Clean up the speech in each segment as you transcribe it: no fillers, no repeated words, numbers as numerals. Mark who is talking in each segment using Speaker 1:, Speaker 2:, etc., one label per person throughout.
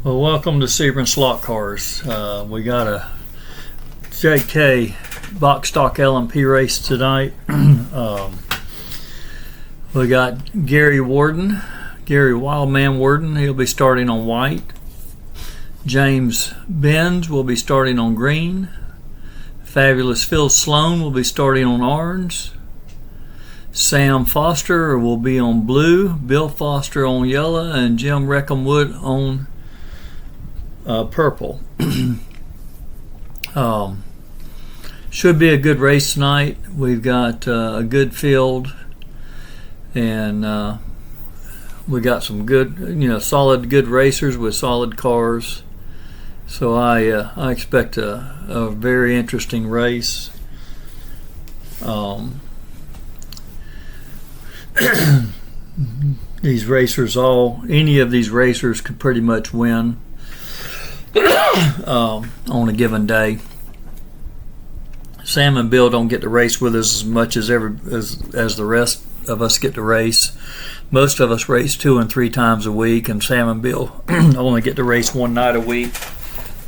Speaker 1: Well, welcome to Sebring Slot Cars. We got a JK box stock LMP race tonight. We got Gary Wildman Warden. He'll be starting on white. James Benz will be starting on green. Fabulous Phil Sloan will be starting on orange. Sam Foster will be on blue. Bill Foster on yellow, and Jim Wreckum Wood on purple. Should be a good race tonight. We've got a good field, and we got some good, solid, good racers with solid cars. So I expect a very interesting race. These racers, any of these racers could pretty much win on a given day. Sam and Bill don't get to race with us as much as the rest of us get to race. Most of us race 2 and 3 times a week, and Sam and Bill only get to race one night a week.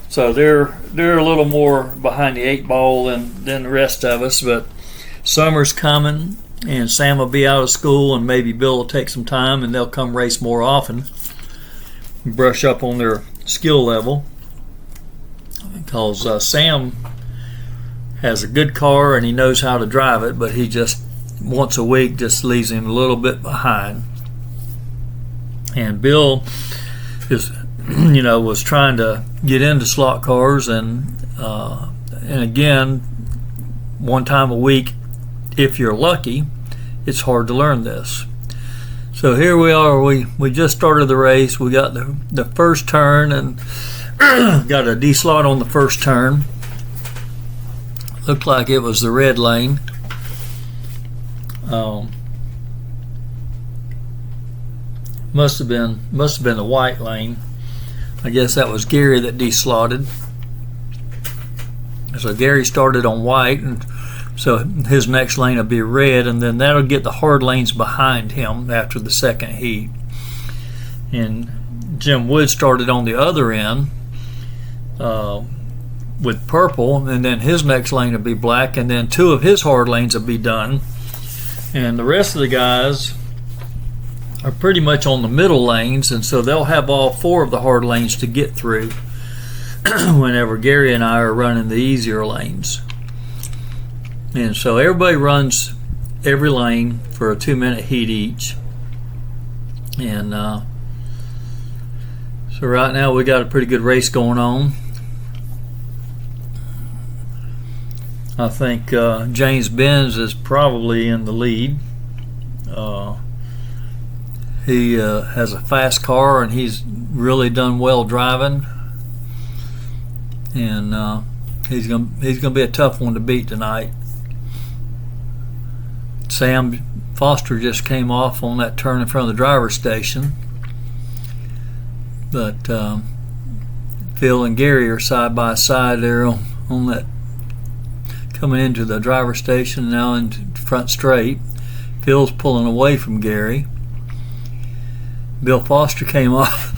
Speaker 1: So they're a little more behind the 8 ball than the rest of us. But summer's coming, and Sam will be out of school, and maybe Bill will take some time, and they'll come race more often, brush up on their skill level. Because Sam has a good car and he knows how to drive it, but he just once a week just leaves him a little bit behind. And Bill is, was trying to get into slot cars, and again, one time a week, if you're lucky. It's hard to learn this. So here we are. We just started the race. We got the first turn, and got a D slot on the first turn. Looked like it was the red lane. Must have been the white lane. I guess that was Gary that D slotted. So Gary started on white, and so his next lane will be red, and then that'll get the hard lanes behind him after the second heat. And Jim Wood started on the other end with purple, and then his next lane will be black, and then 2 of his hard lanes will be done. And the rest of the guys are pretty much on the middle lanes, and so they'll have all 4 of the hard lanes to get through whenever Gary and I are running the easier lanes. And so everybody runs every lane for a 2-minute heat each. And so right now we got a pretty good race going on. I think James Benz is probably in the lead. He has a fast car, and he's really done well driving. And he's gonna be a tough one to beat tonight. Sam Foster just came off on that turn in front of the driver's station, but Phil and Gary are side by side there on that, coming into the driver's station now into front straight. Phil's pulling away from Gary. Bill Foster came off.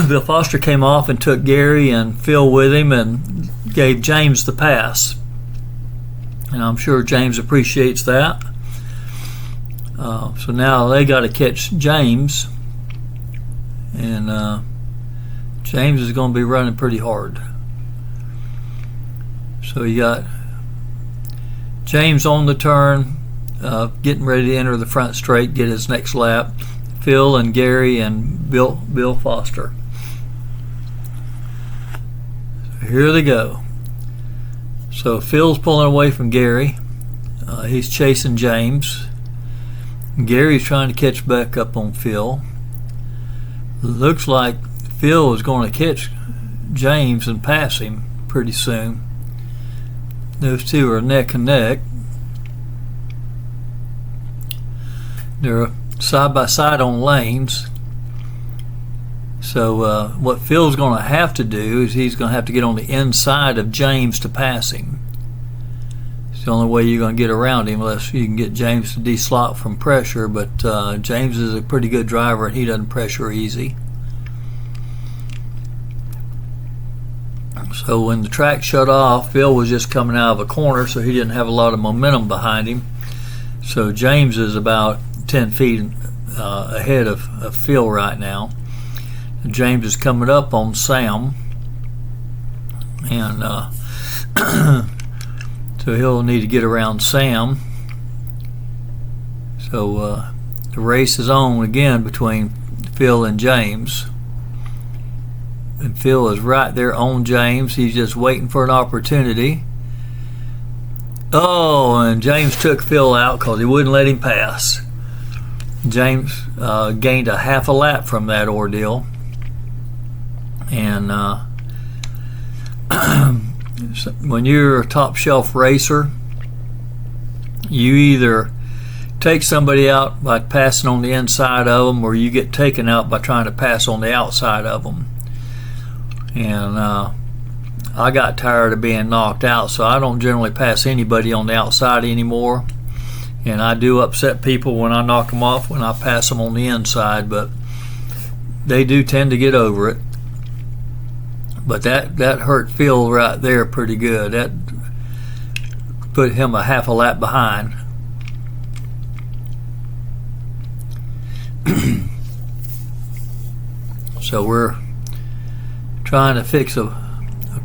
Speaker 1: Bill Foster came off and took Gary and Phil with him and gave James the pass. And I'm sure James appreciates that. So now they got to catch James, and James is going to be running pretty hard. So you got James on the turn, getting ready to enter the front straight, get his next lap. Phil and Gary and Bill Foster. So here they go. So Phil's pulling away from Gary. He's chasing James. Gary's trying to catch back up on Phil. Looks like Phil is going to catch James and pass him pretty soon. Those two are neck and neck. They're side by side on lanes. So what Phil's going to have to do is he's going to have to get on the inside of James to pass him. It's the only way you're going to get around him, unless you can get James to de-slot from pressure. But James is a pretty good driver, and he doesn't pressure easy. So when the track shut off, Phil was just coming out of a corner, so he didn't have a lot of momentum behind him. So James is about 10 feet ahead of Phil right now. And James is coming up on Sam, and so he'll need to get around Sam. So the race is on again between Phil and James. And Phil is right there on James. He's just waiting for an opportunity. Oh, and James took Phil out because he wouldn't let him pass. James gained a half a lap from that ordeal. And when you're a top shelf racer, you either take somebody out by passing on the inside of them, or you get taken out by trying to pass on the outside of them. And I got tired of being knocked out, so I don't generally pass anybody on the outside anymore. And I do upset people when I knock them off when I pass them on the inside, but they do tend to get over it. But that hurt Phil right there pretty good. That put him a half a lap behind. So we're trying to fix a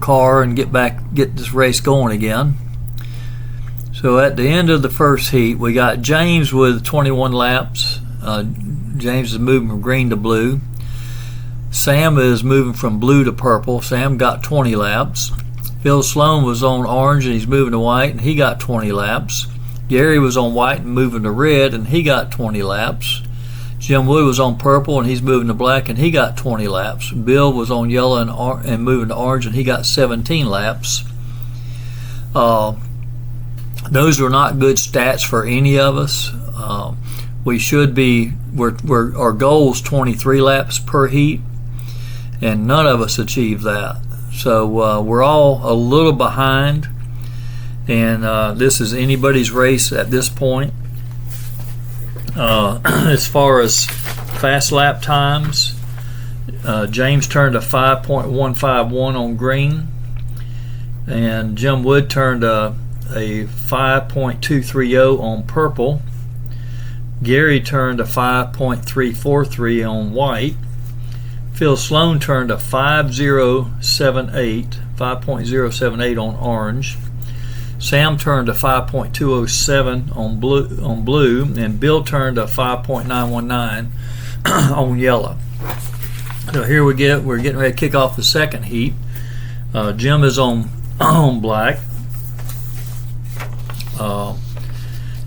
Speaker 1: car and get this race going again. So at the end of the first heat, we got James with 21 laps. James is moving from green to blue. Sam is moving from blue to purple. Sam got 20 laps. Phil Sloan was on orange and he's moving to white, and he got 20 laps. Gary was on white and moving to red, and he got 20 laps. Jim Wood was on purple and he's moving to black, and he got 20 laps. Bill was on yellow and moving to orange, and he got 17 laps. Those were not good stats for any of us. We should be, our goal is 23 laps per heat, and none of us achieved that. So we're all a little behind, and this is anybody's race at this point. As far as fast lap times, James turned a 5.151 on green, and Jim Wood turned a 5.230 on purple. Gary turned a 5.343 on white. Phil Sloan turned a 5.078 on orange. Sam turned a 5.207 on blue, and Bill turned a 5.919 on yellow. So here we're getting ready to kick off the second heat. Jim is on black.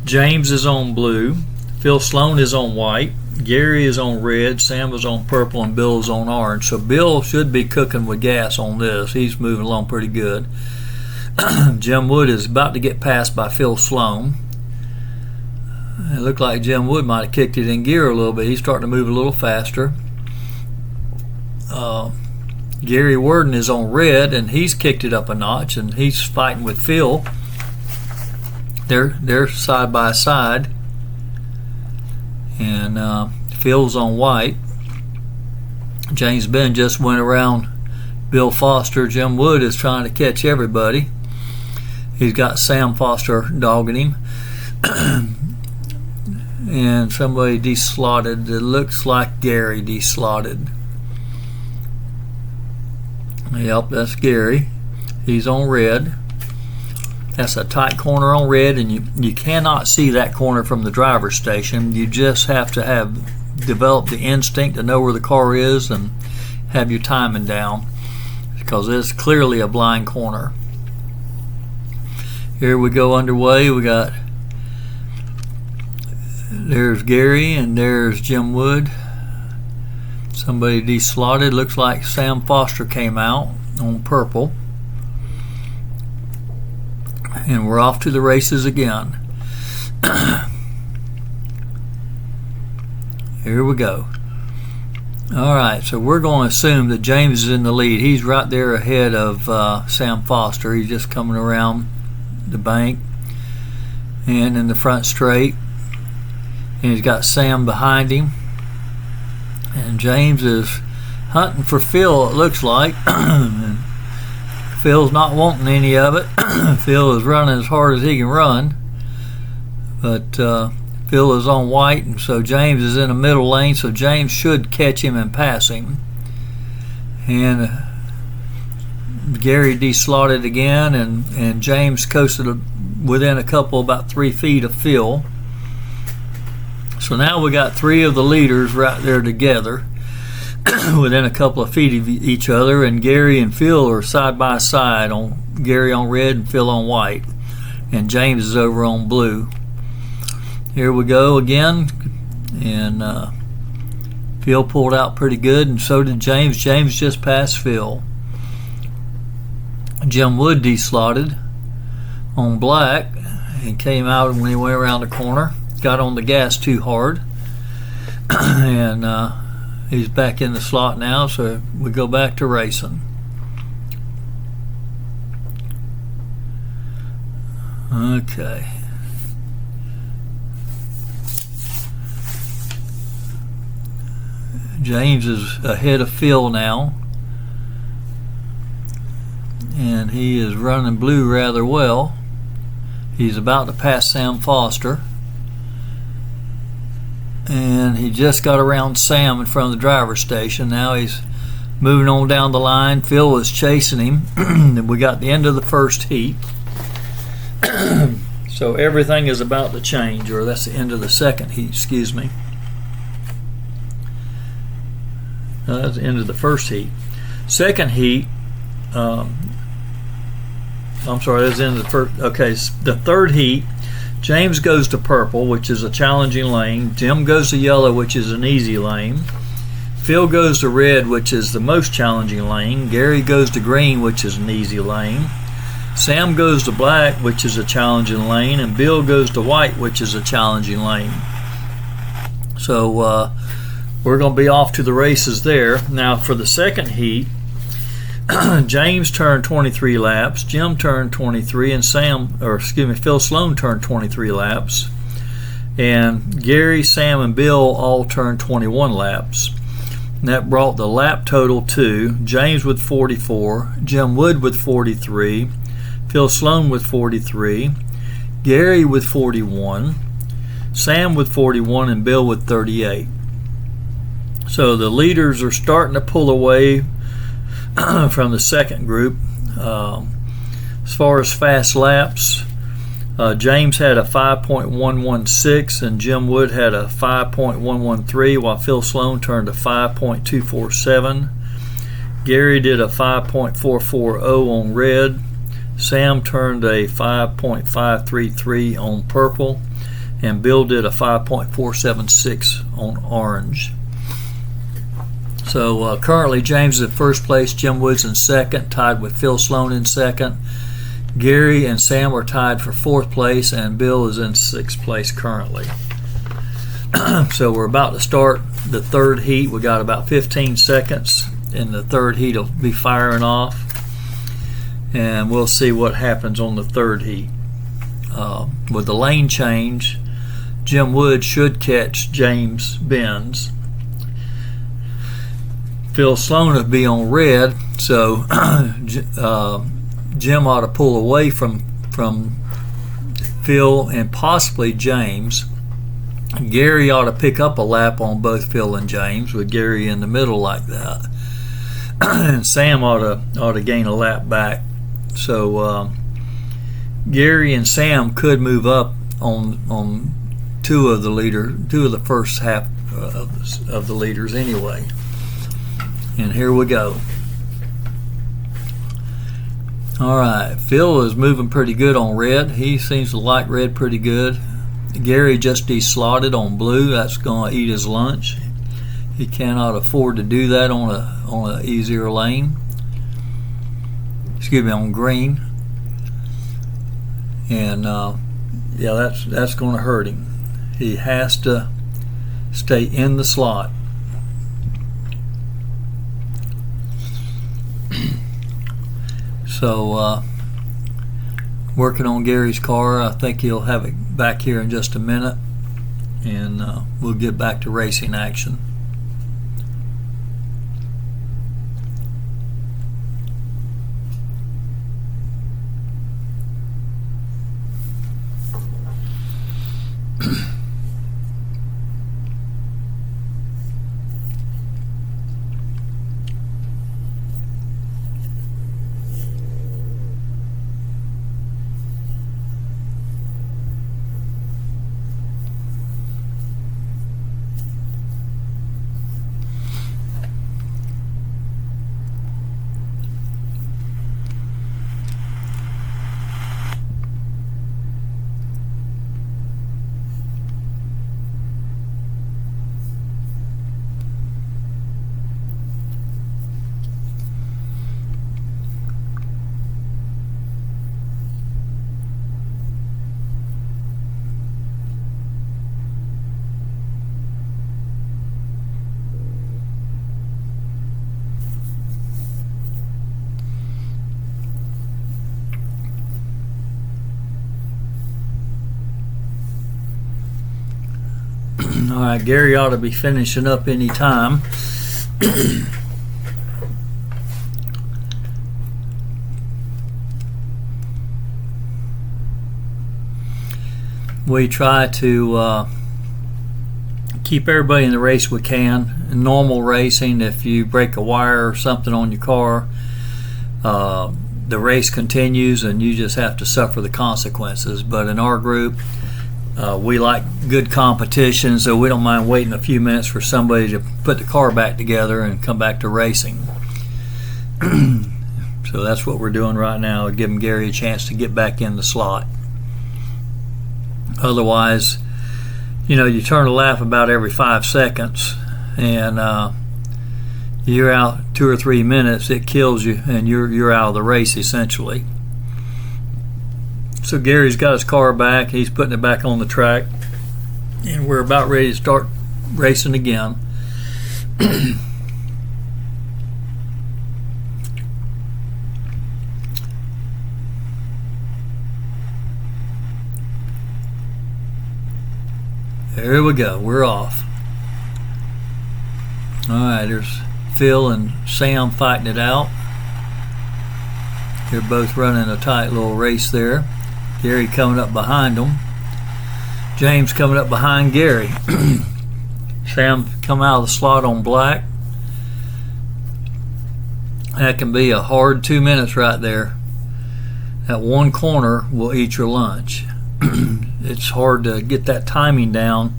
Speaker 1: James is on blue. Phil Sloan is on white. Gary is on red. Sam is on purple, and Bill is on orange. So Bill should be cooking with gas on this. He's moving along pretty good. Jim Wood is about to get passed by Phil Sloan. It looked like Jim Wood might have kicked it in gear a little bit. He's starting to move a little faster. Gary Worden is on red, and he's kicked it up a notch, and he's fighting with Phil. They're side by side, and Phil's on white. James Ben just went around Bill Foster. Jim Wood is trying to catch everybody. He's got Sam Foster dogging him. And somebody deslotted. It looks like Gary deslotted. Yep, that's Gary. He's on red. That's a tight corner on red, and you cannot see that corner from the driver's station. You just have to have developed the instinct to know where the car is and have your timing down, because it's clearly a blind corner. Here we go underway. There's Gary and there's Jim Wood. Somebody deslotted. Looks like Sam Foster came out on purple. And we're off to the races again. Here we go. Alright, so we're going to assume that James is in the lead. He's right there ahead of Sam Foster. He's just coming around the bank and in the front straight. And he's got Sam behind him. And James is hunting for Phil, it looks like. Phil's not wanting any of it. Phil is running as hard as he can run, but Phil is on white, and so James is in the middle lane, so James should catch him and pass him. And Gary deslotted again, and James coasted within a couple, about 3 feet of Phil. So now we got 3 of the leaders right there together within a couple of feet of each other, and Gary and Phil are side by side, on Gary on red and Phil on white, and James is over on blue. Here we go again, and Phil pulled out pretty good, and so did James. James just passed Phil. Jim Wood deslotted on black and came out when he went around the corner. Got on the gas too hard, and he's back in the slot now, so we go back to racing. Okay. James is ahead of Phil now, and he is running blue rather well. He's about to pass Sam Foster, and he just got around Sam in front of the driver's station. Now he's moving on down the line. Phil was chasing him, and we got the end of the first heat. So everything is about to change, or that's the end of the second heat, excuse me. That's the end of the first heat. Second heat, I'm sorry, that's the end of the first. Okay, the third heat, James goes to purple, which is a challenging lane. Jim goes to yellow, which is an easy lane. Phil goes to red, which is the most challenging lane. Gary goes to green, which is an easy lane. Sam goes to black, which is a challenging lane, and Bill goes to white, which is a challenging lane. So we're going to be off to the races there. Now for the second heat, James turned 23 laps, Jim turned 23, and Phil Sloan turned 23 laps. And Gary, Sam, and Bill all turned 21 laps. And that brought the lap total to James with 44, Jim Wood with 43, Phil Sloan with 43, Gary with 41, Sam with 41, and Bill with 38. So the leaders are starting to pull away from the second group. As far as fast laps, James had a 5.116 and Jim Wood had a 5.113, while Phil Sloan turned a 5.247. Gary did a 5.440 on red. Sam turned a 5.533 on purple, and Bill did a 5.476 on orange. So currently James is in first place, Jim Wood's in second, tied with Phil Sloan in second. Gary and Sam are tied for fourth place, and Bill is in sixth place currently. So we're about to start the third heat. We got about 15 seconds, and the third heat will be firing off, and we'll see what happens on the third heat. With the lane change, Jim Wood should catch James Benz. Phil Sloan would be on red, so Jim ought to pull away from Phil and possibly James. Gary ought to pick up a lap on both Phil and James, with Gary in the middle like that. And Sam ought to gain a lap back. So Gary and Sam could move up on two of the first half of the leaders anyway. And here we go. All right, Phil is moving pretty good on red. He seems to like red pretty good. Gary just deslotted on blue. That's going to eat his lunch. He cannot afford to do that on a easier lane. Excuse me, on green. And yeah, that's going to hurt him. He has to stay in the slot. So working on Gary's car. I think he'll have it back here in just a minute, and we'll get back to racing action. All right, Gary ought to be finishing up any time. We try to keep everybody in the race we can. In normal racing, if you break a wire or something on your car, the race continues and you just have to suffer the consequences. But in our group, we like good competition, so we don't mind waiting a few minutes for somebody to put the car back together and come back to racing. So that's what we're doing right now, giving Gary a chance to get back in the slot. Otherwise, you know, you turn a lap about every 5 seconds, and you're out 2 or 3 minutes. It kills you, and you're out of the race essentially. So Gary's got his car back. He's putting it back on the track, and we're about ready to start racing again. There we go. We're off. All right, there's Phil and Sam fighting it out. They're both running a tight little race there. Gary coming up behind them. James coming up behind Gary. Sam come out of the slot on black. That can be a hard 2 minutes right there. That one corner will eat your lunch. It's hard to get that timing down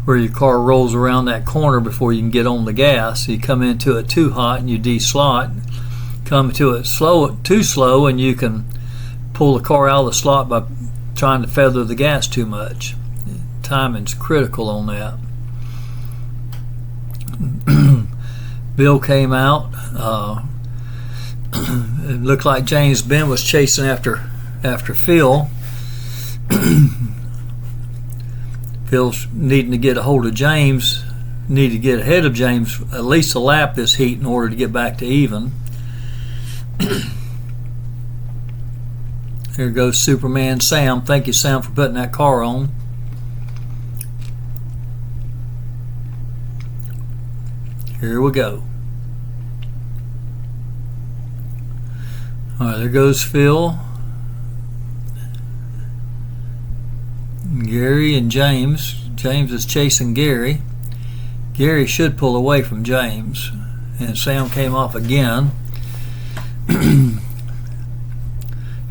Speaker 1: where your car rolls around that corner before you can get on the gas. You come into it too hot and you de-slot. Come to it too slow, and you can pull the car out of the slot by trying to feather the gas too much. Timing's critical on that. Bill came out. It looked like James Ben was chasing after Phil. Phil's needing to get a hold of James, need to get ahead of James at least a lap this heat in order to get back to even. Here goes Superman Sam. Thank you, Sam, for putting that car on. Here we go. All right, there goes Phil. Gary and James. James is chasing Gary. Gary should pull away from James. And Sam came off again.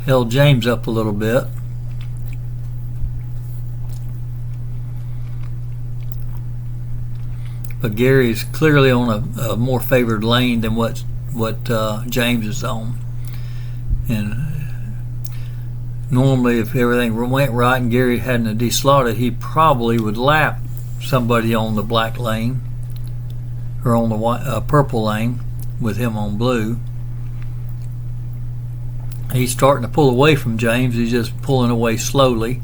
Speaker 1: Held James up a little bit. But Gary's clearly on a more favored lane than what James is on. And normally, if everything went right and Gary hadn't de-slotted, he probably would lap somebody on the black lane or on the purple lane with him on blue. He's starting to pull away from James. He's just pulling away slowly.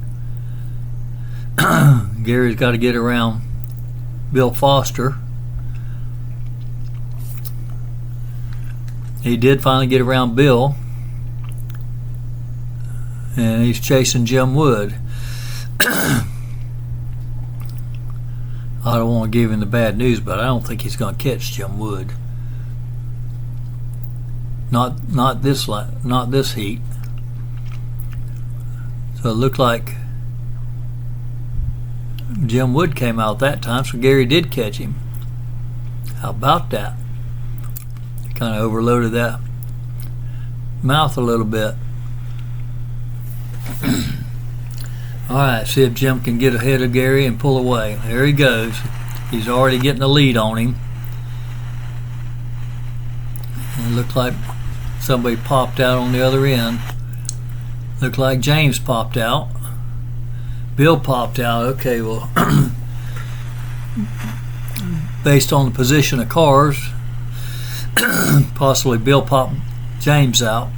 Speaker 1: Gary's got to get around Bill Foster. He did finally get around Bill. And he's chasing Jim Wood. I don't want to give him the bad news, but I don't think he's going to catch Jim Wood. Not this heat. So it looked like Jim Wood came out that time, so Gary did catch him. How about that? Kind of overloaded that mouth a little bit. Alright, see if Jim can get ahead of Gary and pull away. There he goes. He's already getting a lead on him. It looked like somebody popped out on the other end. Looked like James popped out. Bill popped out. Okay, well, based on the position of cars, possibly Bill popped James out.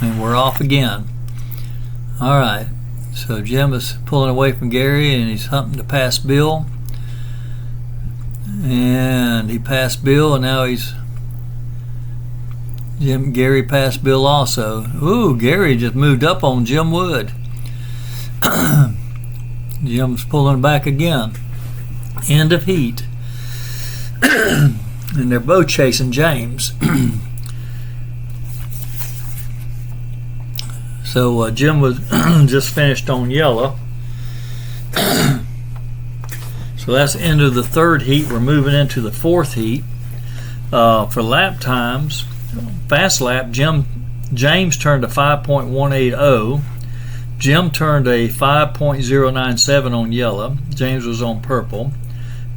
Speaker 1: And we're off again. Alright, so Jim is pulling away from Gary and he's hunting to pass Bill. And he passed Bill, and now Gary passed Bill also. Ooh, Gary just moved up on Jim Wood. Jim's pulling back again. End of heat. And they're both chasing James. So Jim was just finished on yellow. So that's the end of the third heat. We're moving into the fourth heat. For lap times, fast lap, James turned a 5.180. Jim turned a 5.097 on yellow. James was on purple.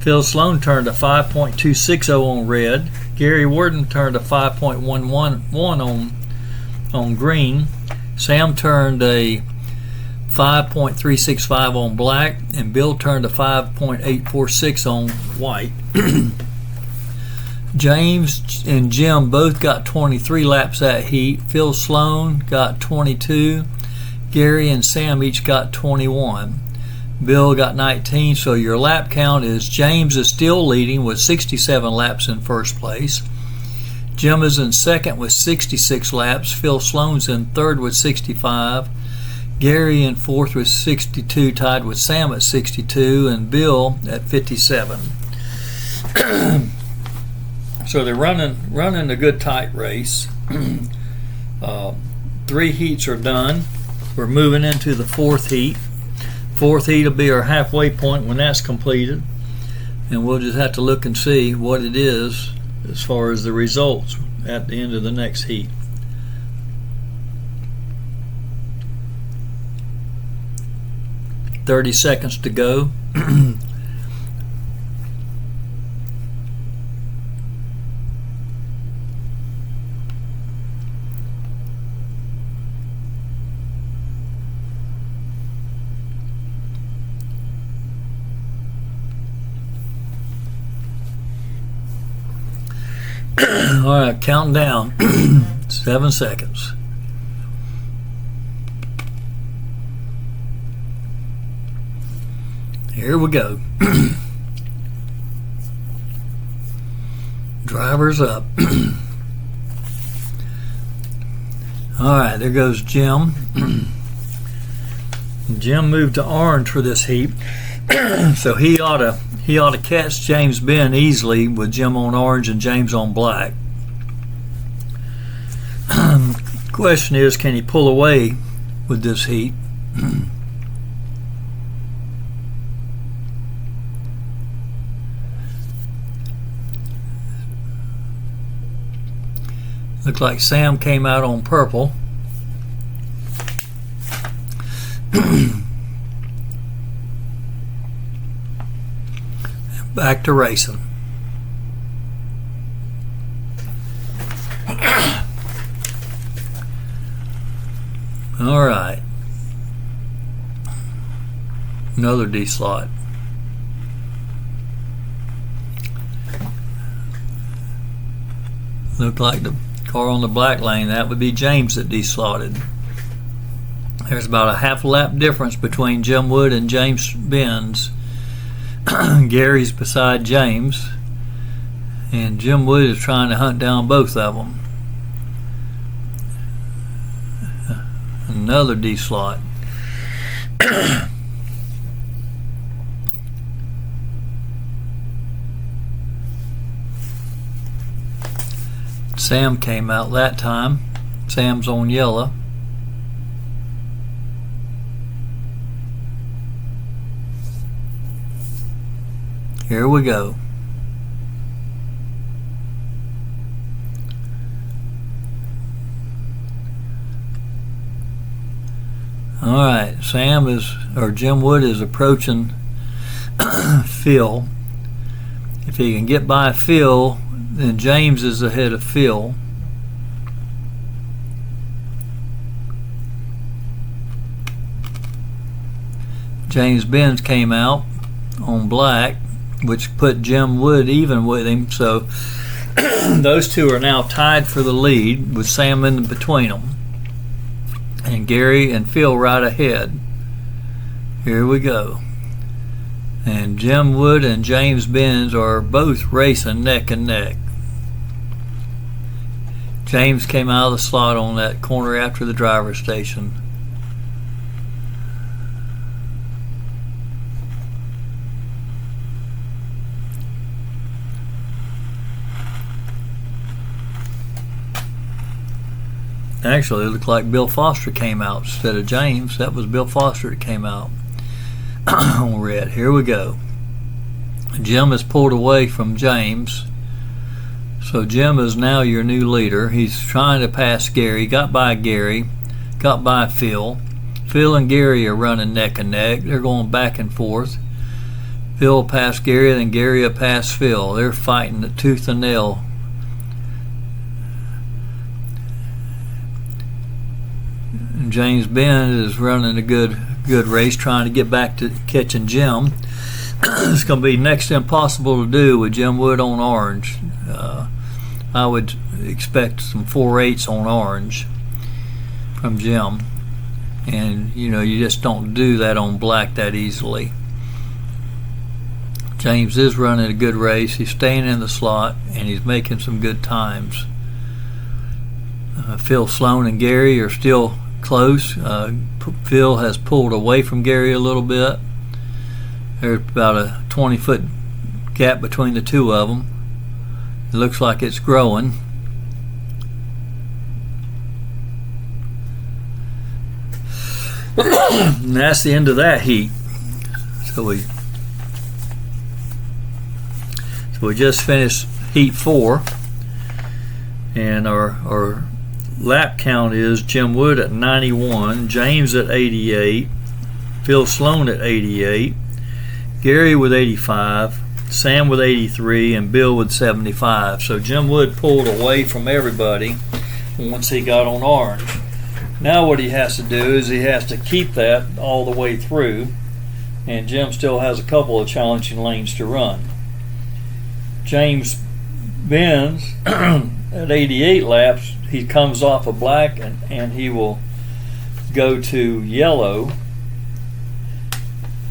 Speaker 1: Phil Sloan turned a 5.260 on red. Gary Warden turned a 5.111 on green. Sam turned a 5.365 on black, and Bill turned a 5.846 on white. James and Jim both got 23 laps that heat. Phil Sloan got 22. Gary and Sam each got 21. Bill got 19. So your lap count is James is still leading with 67 laps in first place. Jim is in second with 66 laps. Phil Sloan's in third with 65. Gary in fourth with 62, tied with Sam at 62, and Bill at 57. So they're running a good tight race. 3 heats are done. We're moving into the fourth heat. Fourth heat will be our halfway point when that's completed, and we'll just have to look and see what it is as far as the results at the end of the next heat. "30 seconds to go." All right, counting down. 7 seconds. Here we go. Drivers up. All right, there goes Jim. Jim moved to orange for this heat, so he ought to catch James Ben easily with Jim on orange and James on black. Question is, can he pull away with this heat? Looks like Sam came out on purple. Back to racing. All right. Another D slot. Looked like the car on the black lane, that would be James that deslotted. There's about a half lap difference between Jim Wood and James Benz. Gary's beside James, and Jim Wood is trying to hunt down both of them. Another D slot. Sam came out that time. Sam's on yellow. Here we go. All right, Jim Wood is approaching Phil. If he can get by Phil, then James is ahead of Phil. James Benz came out on black, which put Jim Wood even with him. So those two are now tied for the lead with Sam in between them. And Gary and Phil right ahead. Here we go. And Jim Wood and James Benz are both racing neck and neck. James came out of the slot on that corner after the driver's station. Actually, it looked like Bill Foster came out instead of James. That was Bill Foster that came out on red. Here we go. Jim has pulled away from James. So Jim is now your new leader. He's trying to pass Gary. Got by Gary. Got by Phil. Phil and Gary are running neck and neck. They're going back and forth. Phil passed Gary, then Gary passed Phil. They're fighting the tooth and nail. And James Bend is running a good race, trying to get back to catching Jim. It's going to be next to impossible to do with Jim Wood on orange. I would expect some 4.8s on orange from Jim. And, you just don't do that on black that easily. James is running a good race. He's staying in the slot, and he's making some good times. Phil Sloan and Gary are still close. Phil has pulled away from Gary a little bit. There's about a 20-foot gap between the two of them. It looks like it's growing. And that's the end of that heat. So we just finished heat 4, and our lap count is Jim Wood at 91, James at 88, Phil Sloan at 88, Gary with 85, Sam with 83, and Bill with 75. So Jim Wood pulled away from everybody once he got on orange. Now what he has to do is he has to keep that all the way through, and Jim still has a couple of challenging lanes to run. James Benz at 88 laps, he comes off of black and he will go to yellow,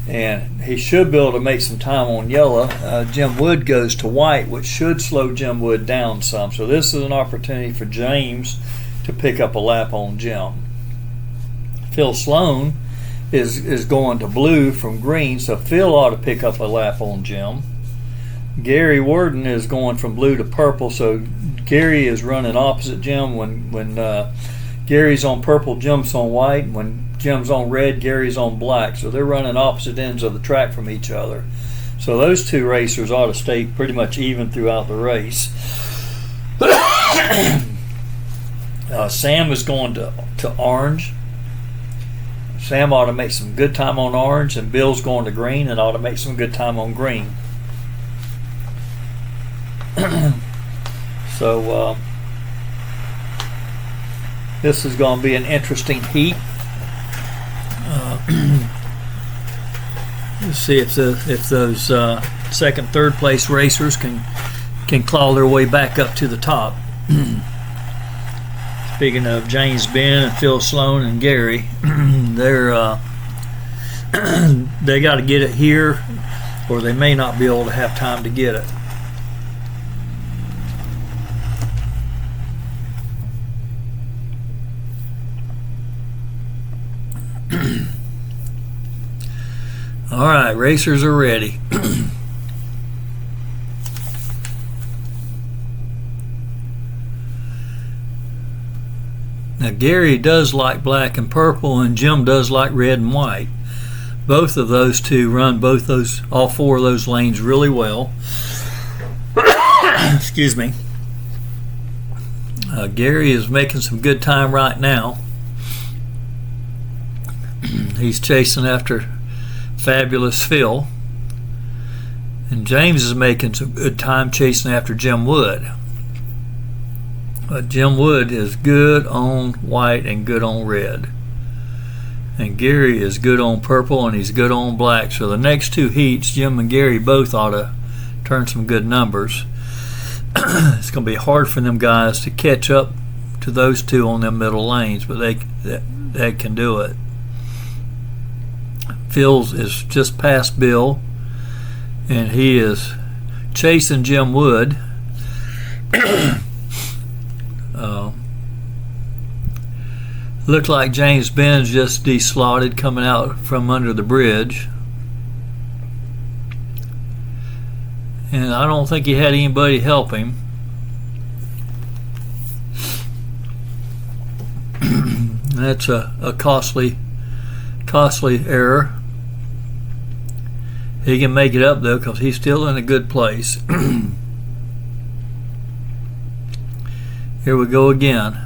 Speaker 1: and he should be able to make some time on yellow. Jim Wood goes to white, which should slow Jim Wood down some. So this is an opportunity for James to pick up a lap on Jim. Phil Sloan is going to blue from green, so Phil ought to pick up a lap on Jim. Gary Worden is going from blue to purple, so Gary is running opposite Jim. When Gary's on purple, Jim's on white. When Jim's on red, Gary's on black. So they're running opposite ends of the track from each other. So those two racers ought to stay pretty much even throughout the race. Sam is going to orange. Sam ought to make some good time on orange, and Bill's going to green and ought to make some good time on green. So this is going to be an interesting heat. Let's see if those second, third place racers can claw their way back up to the top. Speaking of James Ben and Phil Sloan and Gary, they got to get it here, or they may not be able to have time to get it. All right, racers are ready. Now Gary does like black and purple, and Jim does like red and white. Both of those two run all four of those lanes really well. Excuse me. Gary is making some good time right now. He's chasing after Fabulous Phil, and James is making some good time chasing after Jim Wood. But Jim Wood is good on white and good on red, and Gary is good on purple and he's good on black. So the next two heats, Jim and Gary both ought to turn some good numbers. It's going to be hard for them guys to catch up to those two on them middle lanes, but they can do it. Phil is just past Bill, and he is chasing Jim Wood. Looked like James Benz just deslotted coming out from under the bridge, and I don't think he had anybody help him. That's a costly error. He can make it up though, because he's still in a good place. Here we go again.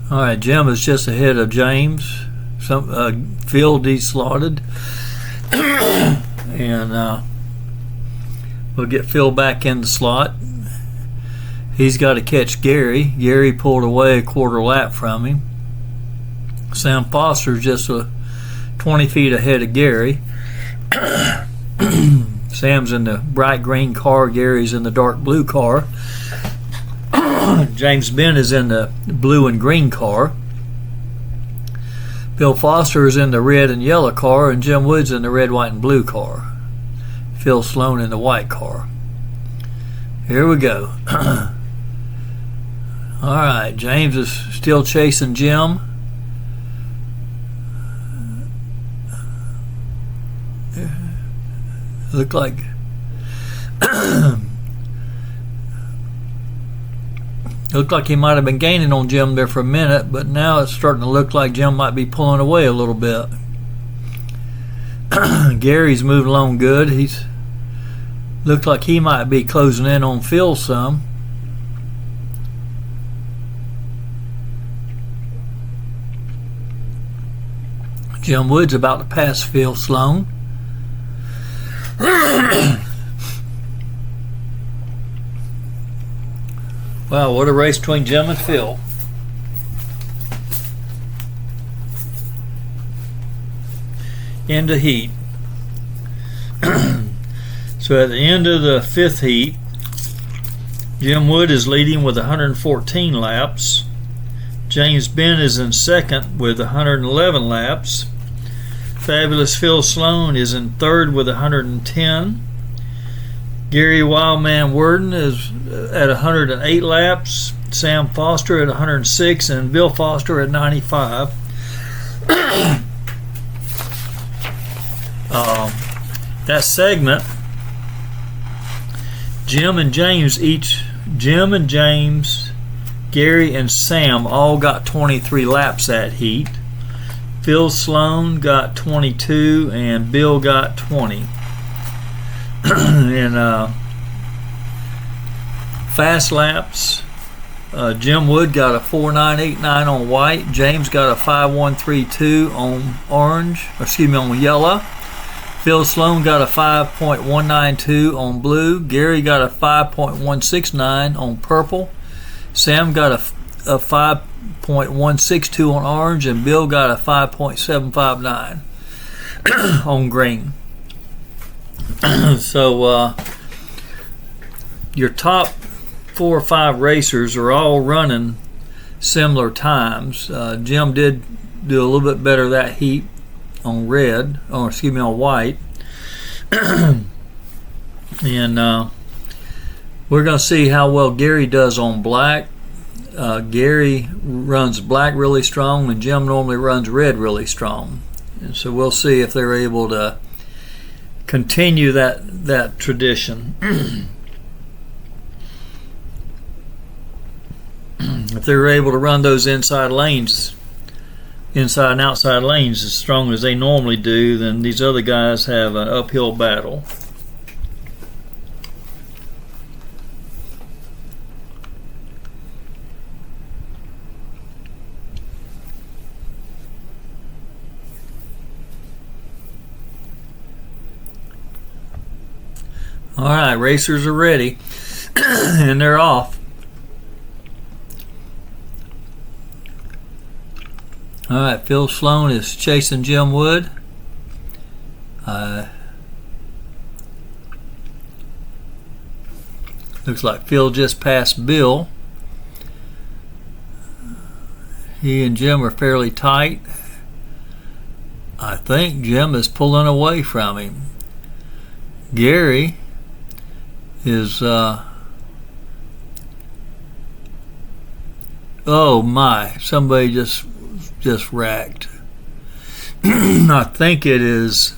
Speaker 1: All right, Jim is just ahead of James. Phil deslotted. And we'll get Phil back in the slot. He's got to catch Gary. Gary pulled away a quarter lap from him. Sam Foster's just 20 feet ahead of Gary. Sam's in the bright green car. Gary's in the dark blue car. James Ben is in the blue and green car. Bill Foster is in the red and yellow car, and Jim Wood's in the red, white, and blue car. Phil Sloan in the white car. Here we go. All right, James is still chasing Jim. Looked like he might have been gaining on Jim there for a minute, but now it's starting to look like Jim might be pulling away a little bit. Gary's moving along good. He's looked like he might be closing in on Phil some. Jim Wood's about to pass Phil Sloan. Wow, what a race between Jim and Phil. End of heat. So at the end of the fifth heat, Jim Wood is leading with 114 laps. James Ben is in second with 111 laps. Fabulous Phil Sloan is in third with 110. Gary Wildman Worden is at 108 laps. Sam Foster at 106, and Bill Foster at 95. That segment, Jim and James, Gary and Sam all got 23 laps that heat. Phil Sloan got 22 and Bill got 20. And fast laps, Jim Wood got a 4.989 on white. James got a 5.132 on on yellow. Phil Sloan got a 5.192 on blue. Gary got a 5.169 on purple. Sam got a 5.162 on orange, and Bill got a 5.759 on green. So your top 4 or 5 racers are all running similar times. Jim did do a little bit better that heat on on white. And we're going to see how well Gary does on black. Gary runs black really strong, and Jim normally runs red really strong. And so we'll see if they're able to continue that tradition. If they're able to run those inside and outside lanes as strong as they normally do, then these other guys have an uphill battle. All right, racers are ready, and they're off. All right, Phil Sloan is chasing Jim Wood. Looks like Phil just passed Bill. He and Jim are fairly tight. I think Jim is pulling away from him. Gary is oh my, somebody just wrecked. I think it is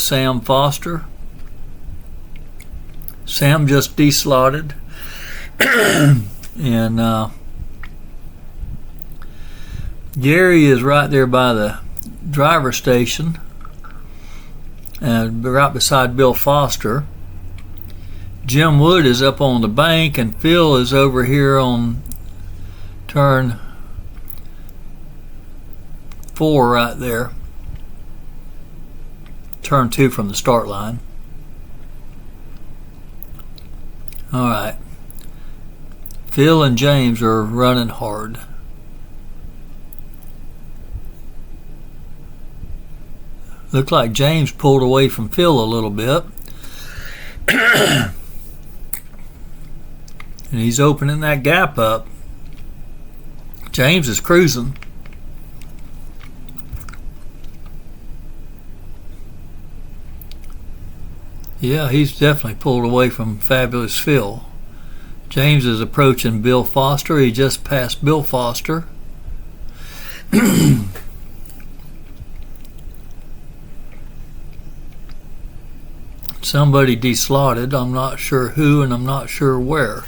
Speaker 1: Sam Foster. Sam just deslotted. And Gary is right there by the driver's station, and right beside Bill Foster. Jim Wood is up on the bank, and Phil is over here on turn 4 right there. Turn 2 from the start line. Alright. Phil and James are running hard. Looks like James pulled away from Phil a little bit. And he's opening that gap up. James is cruising. Yeah, he's definitely pulled away from Fabulous Phil. James is approaching Bill Foster. He just passed Bill Foster. Somebody deslotted. I'm not sure who, and I'm not sure where.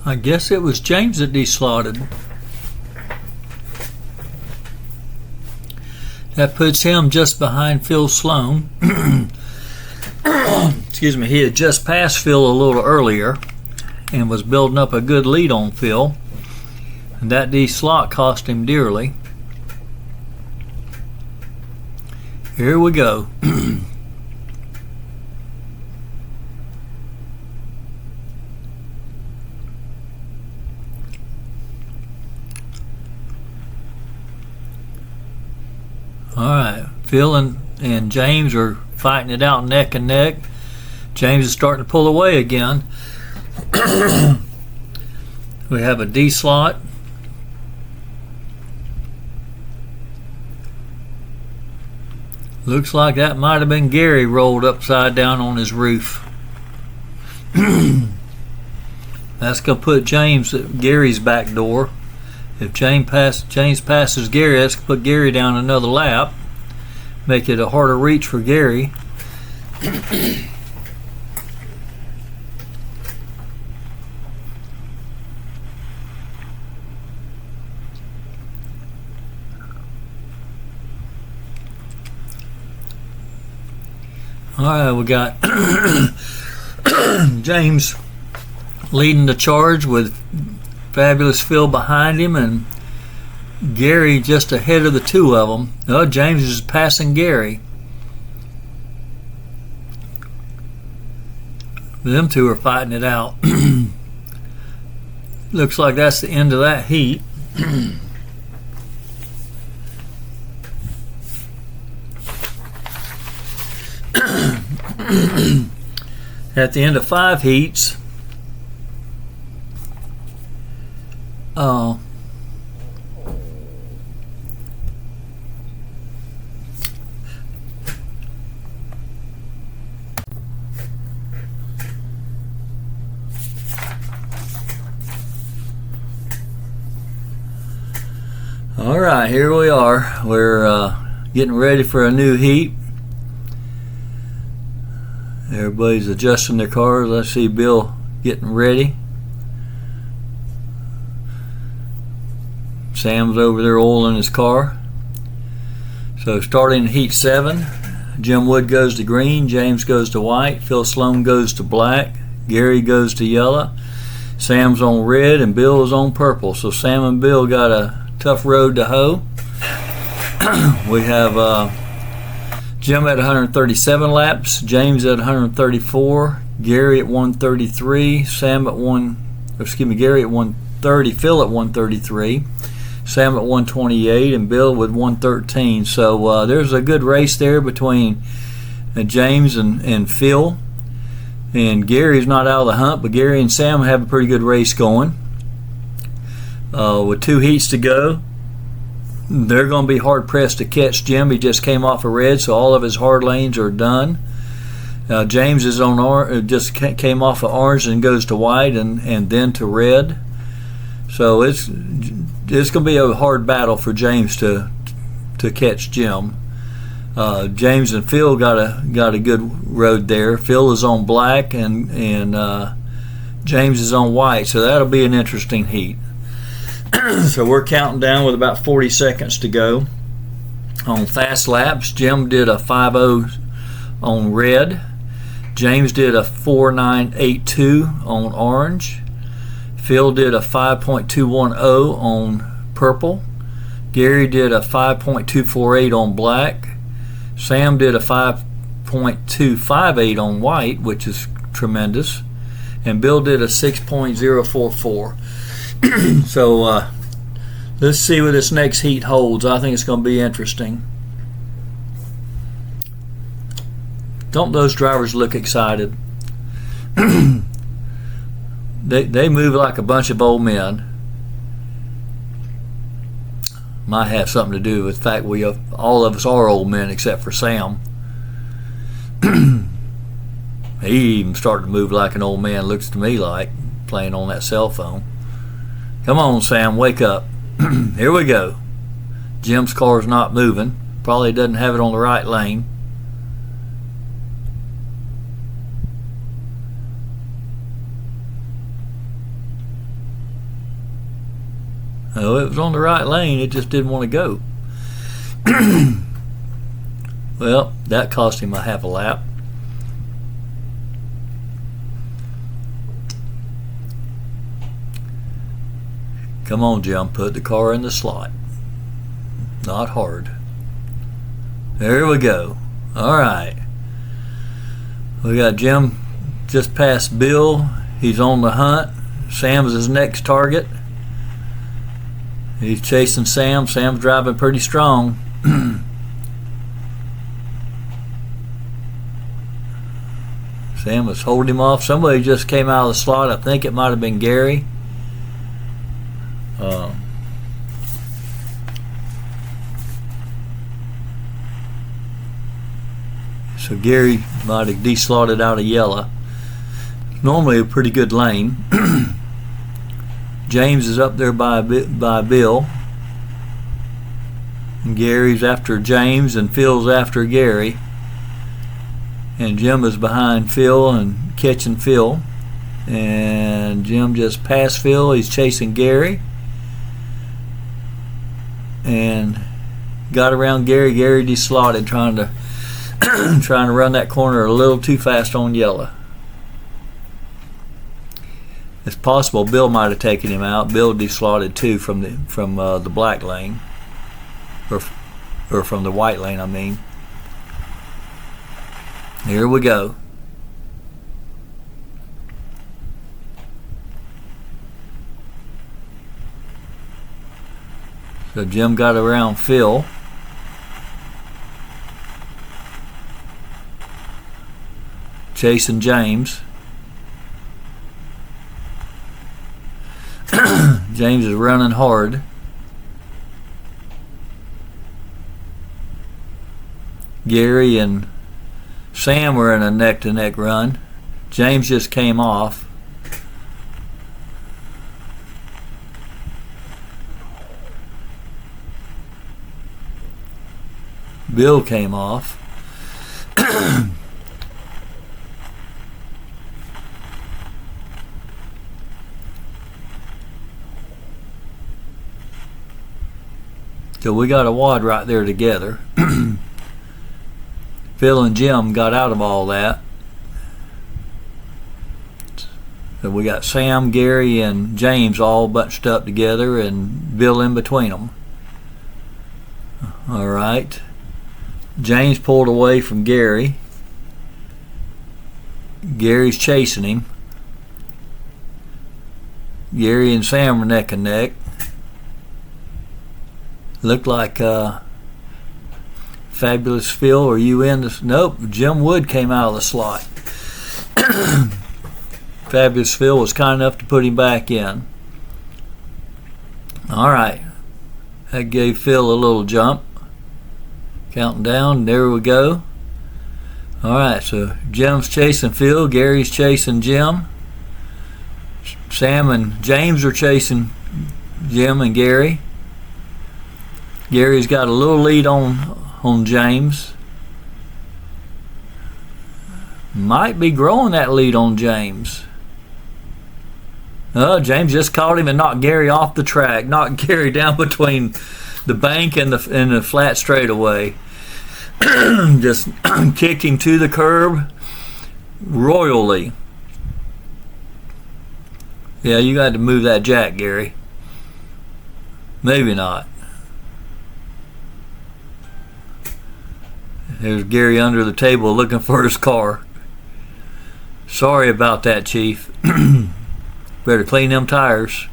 Speaker 1: I guess it was James that deslotted. That puts him just behind Phil Sloan. Excuse me, he had just passed Phil a little earlier and was building up a good lead on Phil. And that deslot cost him dearly. Here we go. Alright, Phil and James are fighting it out neck and neck. James is starting to pull away again. We have a D slot. Looks like that might have been Gary rolled upside down on his roof. That's going to put James at Gary's back door. If James passes Gary, that's going to put Gary down another lap. Make it a harder reach for Gary. Alright, we got James leading the charge with Fabulous Phil behind him and Gary just ahead of the two of them. Oh, James is passing Gary. Them two are fighting it out. Looks like that's the end of that heat. At the end of 5 heats, all right, here we are. We're getting ready for a new heat. Everybody's adjusting their cars. Let's see Bill getting ready. Sam's over there oiling his car. So starting in heat 7, Jim Wood goes to green, James goes to white, Phil Sloan goes to black, Gary goes to yellow, Sam's on red, and Bill is on purple. So Sam and Bill got a tough road to hoe. We have Jim at 137 laps, James at 134, Gary at 133, Gary at 130, Phil at 133, Sam at 128, and Bill with 113. So there's a good race there between James and Phil. And Gary's not out of the hunt, but Gary and Sam have a pretty good race going. With 2 heats to go, they're going to be hard pressed to catch Jim. He just came off a red, so all of his hard lanes are done. James is on just came off of orange and goes to white and then to red. So it's going to be a hard battle for James to catch Jim. James and Phil got a good road there. Phil is on black and James is on white, so that'll be an interesting heat. So we're counting down with about 40 seconds to go. On fast laps, Jim did a 5.0 on red. James did a 4.982 on orange. Phil did a 5.210 on purple. Gary did a 5.248 on black. Sam did a 5.258 on white, which is tremendous. And Bill did a 6.044. So let's see what this next heat holds. I think it's going to be interesting. Don't those drivers look excited? They move like a bunch of old men. Might have something to do with the fact all of us are old men except for Sam. He even started to move like an old man, looks to me like, playing on that cell phone. Come on, Sam, wake up. Here we go. Jim's car's not moving. Probably doesn't have it on the right lane. Oh, it was on the right lane, it just didn't want to go. Well, that cost him a half a lap. Come on, Jim, put the car in the slot. Not hard. There we go. All right. We got Jim just past Bill. He's on the hunt. Sam's his next target. He's chasing Sam. Sam's driving pretty strong. Sam was holding him off. Somebody just came out of the slot. I think it might have been Gary. So Gary might have deslotted out of yellow. Normally a pretty good lane. James is up there by Bill. And Gary's after James and Phil's after Gary. And Jim is behind Phil and catching Phil. And Jim just passed Phil. He's chasing Gary. And got around Gary. Gary deslotted trying to run that corner a little too fast on yellow. It's possible Bill might have taken him out. Bill deslotted too from the black lane, or from the white lane, I mean. Here we go. So Jim got around Phil. Chasing James. James is running hard. Gary and Sam were in a neck-to-neck run. James just came off. Bill came off. So we got a wad right there together. Phil and Jim got out of all that. So we got Sam, Gary, and James all bunched up together and Bill in between them. All right. James pulled away from Gary. Gary's chasing him. Gary and Sam were neck and neck. Looked like Fabulous Phil, are you in this? Nope, Jim Wood came out of the slot. Fabulous Phil was kind enough to put him back in. All right, that gave Phil a little jump. Counting down, there we go. All right, so Jim's chasing Phil, Gary's chasing Jim. Sam and James are chasing Jim and Gary. Gary's got a little lead on James. Might be growing that lead on James. James just caught him and knocked Gary off the track. Knocked Gary down between the bank and the flat straightaway. Just kicked him to the curb royally. Yeah, you got to move that jack, Gary. Maybe not. There's Gary under the table looking for his car. Sorry about that, Chief. Better clean them tires.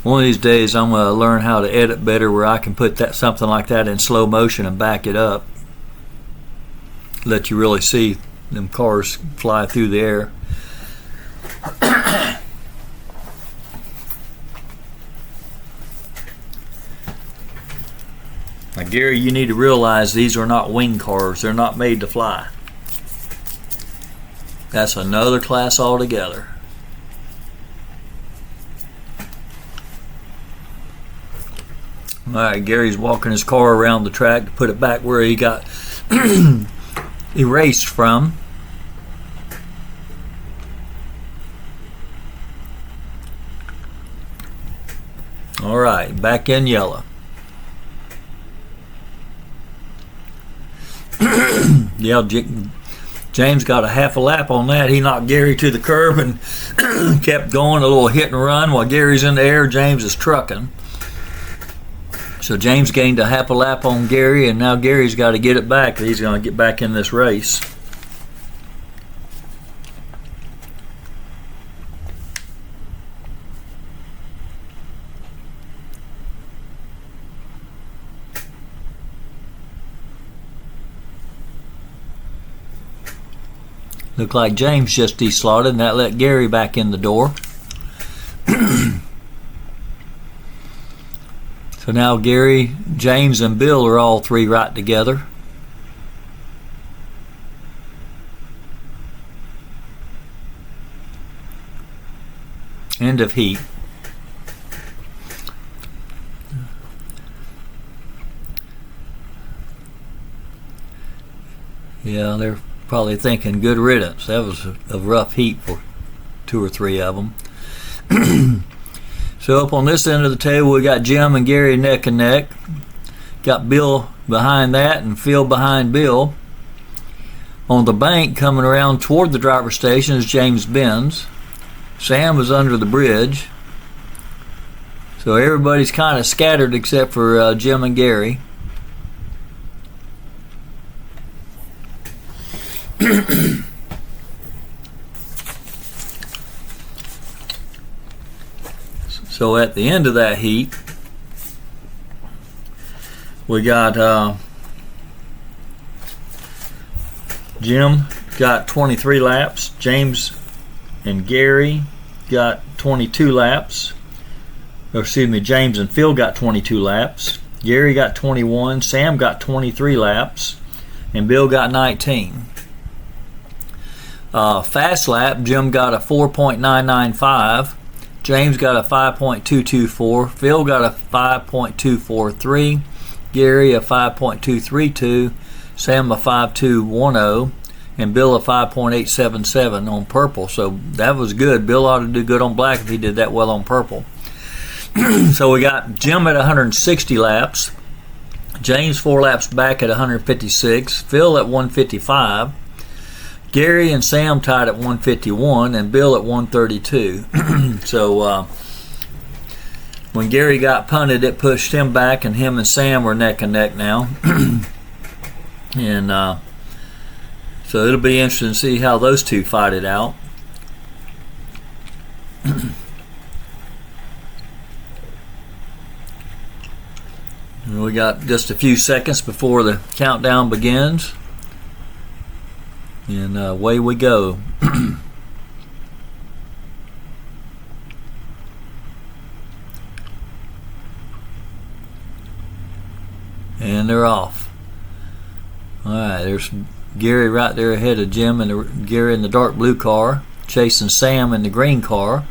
Speaker 1: One of these days I'm going to learn how to edit better where I can put something like that in slow motion and back it up. Let you really see them cars fly through the air. Now, Gary, you need to realize these are not wing cars. They're not made to fly. That's another class altogether. Alright, Gary's walking his car around the track to put it back where he got erased from. Alright, back in yellow. Yeah, James got a half a lap on that. He knocked Gary to the curb and kept going, a little hit and run while Gary's in the air. James is trucking. So James gained a half a lap on Gary, and now Gary's got to get it back. He's going to get back in this race. Looked like James just deslotted, and that let Gary back in the door. So now Gary, James, and Bill are all three right together. End of heat. Yeah, they're probably thinking good riddance. That was a rough heat for two or three of them. So up on this end of the table we got Jim and Gary neck and neck. Got Bill behind that and Phil behind Bill. On the bank coming around toward the driver's station is James Benz. Sam was under the bridge. So everybody's kind of scattered except for Jim and Gary. So at the end of that heat, we got Jim got 23 laps. James and Gary got 22 laps. Or excuse me, James and Phil got 22 laps. Gary got 21. Sam got 23 laps. And Bill got 19. Fast lap, Jim got a 4.995. James got a 5.224. Phil got a 5.243. Gary a 5.232. Sam a 5.210. And Bill a 5.877 on purple. So that was good. Bill ought to do good on black if he did that well on purple. So we got Jim at 160 laps. James 4 laps back at 156. Phil at 155. Gary and Sam tied at 151 and Bill at 132. So when Gary got punted, it pushed him back, and him and Sam were neck and neck now. And so it'll be interesting to see how those two fight it out. We got just a few seconds before the countdown begins. And away we go. clear off. Alright, there's Gary right there ahead of Jim and Gary in the dark blue car, chasing Sam in the green car.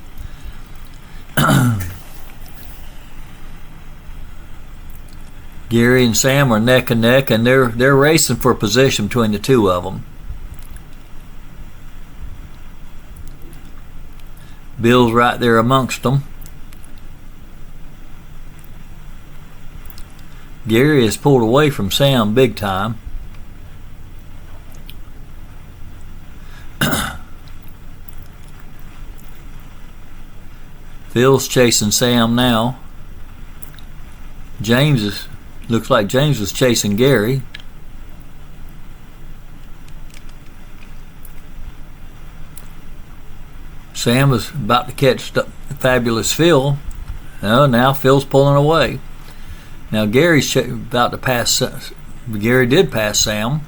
Speaker 1: Gary and Sam are neck and neck, and they're racing for position between the two of them. Bill's right there amongst them. Gary has pulled away from Sam big time. Phil's chasing Sam now. Looks like James is chasing Gary. Sam is about to catch Fabulous Phil. Oh, now Phil's pulling away. Now Gary's about to pass. Gary did pass Sam.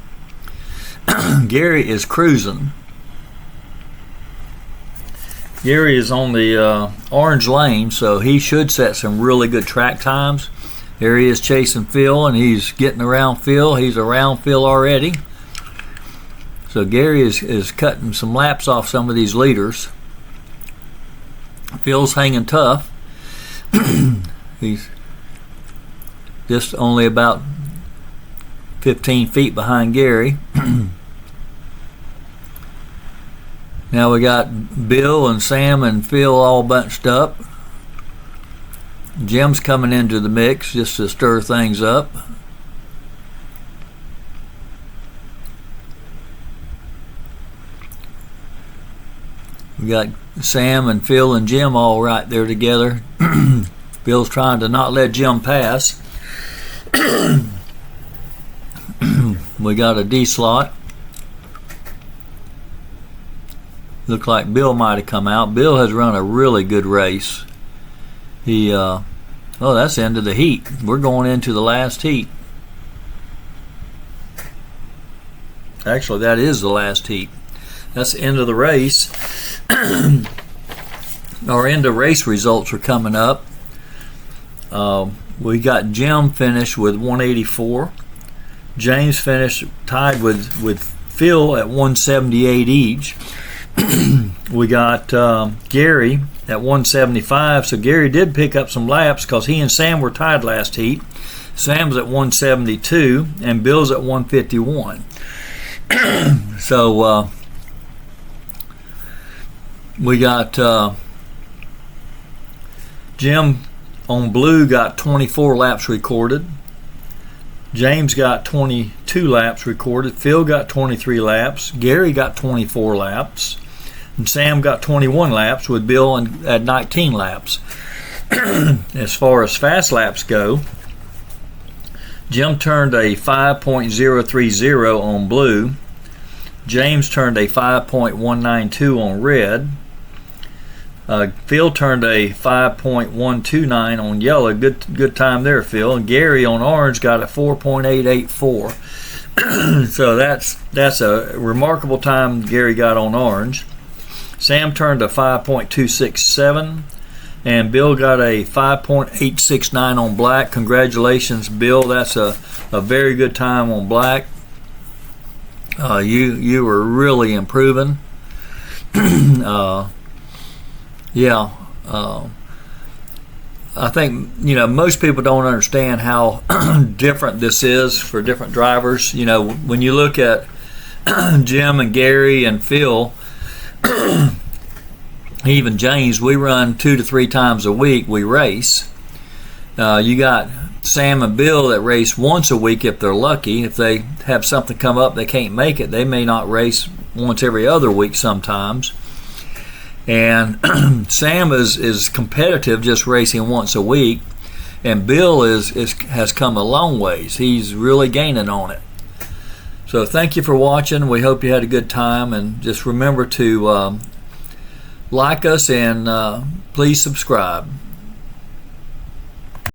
Speaker 1: Gary is cruising. Gary is on the orange lane, so he should set some really good track times. There he is chasing Phil, and he's getting around Phil. He's around Phil already. So Gary is cutting some laps off some of these leaders. Phil's hanging tough. He's just only about 15 feet behind Gary. Now we got Bill and Sam and Phil all bunched up. Jim's coming into the mix just to stir things up. We got Sam and Phil and Jim all right there together. Bill's trying to not let Jim pass. We got a D slot. Looked like Bill might have come out. Bill has run a really good race. Oh, that's the end of the heat. We're going into the last heat. Actually, that is the last heat. That's the end of the race. Our end of race results are coming up. We got Jim finished with 184. James finished tied with Phil at 178 each. We got Gary at 175, so Gary did pick up some laps because he and Sam were tied last heat. Sam's at 172 and Bill's at 151. So we got Jim on blue got 24 laps recorded. James got 22 laps recorded. Phil got 23 laps. Gary got 24 laps. And Sam got 21 laps with Bill at 19 laps. As far as fast laps go, Jim turned a 5.030 on blue. James turned a 5.192 on red. Phil turned a 5.129 on yellow. Good time there, Phil. And Gary on orange got a 4.884. So that's a remarkable time Gary got on orange. Sam turned a 5.267, and Bill got a 5.869 on black. Congratulations, Bill. That's a very good time on black. You were really improving. I think most people don't understand how different this is for different drivers. When you look at Jim and Gary and Phil, even James, we run 2 to 3 times a week. We race. You got Sam and Bill that race once a week if they're lucky. If they have something come up they can't make it, they may not race once every other week sometimes. And Sam is competitive, just racing once a week, and Bill has come a long ways. He's really gaining on it. So thank you for watching. We hope you had a good time, and just remember to like us and please subscribe.